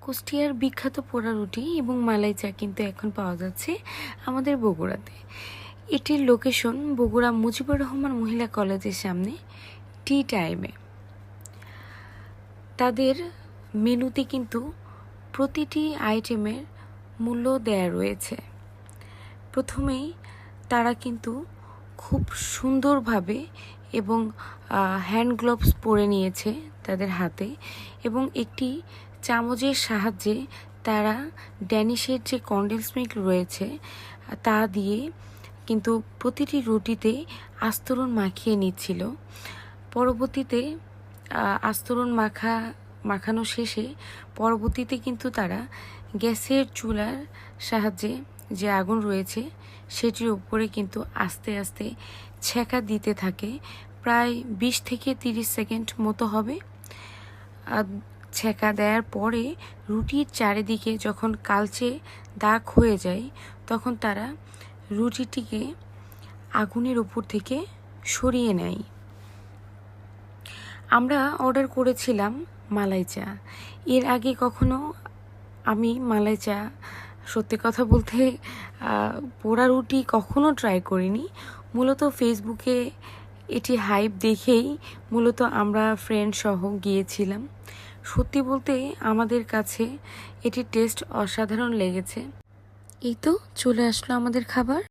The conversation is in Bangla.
কুষ্টিয়ার বিখ্যাত পোড়া রুটি এবং মালাই চা কিন্তু এখন পাওয়া যাচ্ছে আমাদের বগুড়াতে। এটির লোকেশন বগুড়া মুজিবুর রহমান মহিলা কলেজের সামনে, টি টাইমে। তাদের মেনুতে কিন্তু প্রতিটি আইটেমের মূল্য দেয়া রয়েছে। প্রথমেই তারা কিন্তু খুব সুন্দরভাবে এবং হ্যান্ড গ্লোভস পরে নিয়েছে তাদের হাতে, এবং একটি চামচের সাহায্যে তারা ড্যানিশের যে কনডেন্স মিল্ক রয়েছে তা দিয়ে কিন্তু প্রতিটি রুটিতে আস্তরণ মাখিয়ে নিচ্ছিল। পরবর্তীতে আস্তরণ মাখানো শেষে পরবর্তীতে কিন্তু তারা গ্যাসের চুলার সাহায্যে যে আগুন রয়েছে সেটির উপরে কিন্তু আস্তে আস্তে ছ্যাঁকা দিতে থাকে। প্রায় 20 থেকে 30 সেকেন্ড মতো হবে। ছ্যাঁকা দেওয়ার পরে রুটির চারিদিকে যখন কালচে দাগ হয়ে যায় তখন তারা রুটিটিকে আগুনের উপর থেকে সরিয়ে নেয়। আমরা অর্ডার করেছিলাম মালাই চা। এর আগে কখনো আমি মালাই চা, সত্যি কথা বলতে পোড়া রুটি কখনো ট্রাই করিনি। মূলত ফেসবুকে এটি হাইপ দেখেই মূলত আমরা ফ্রেন্ড সহ গিয়েছিলাম। সত্যি বলতে আমাদের কাছে এটির টেস্ট অসাধারণ লেগেছে। এই তো চলে আসলো আমাদের খাবার।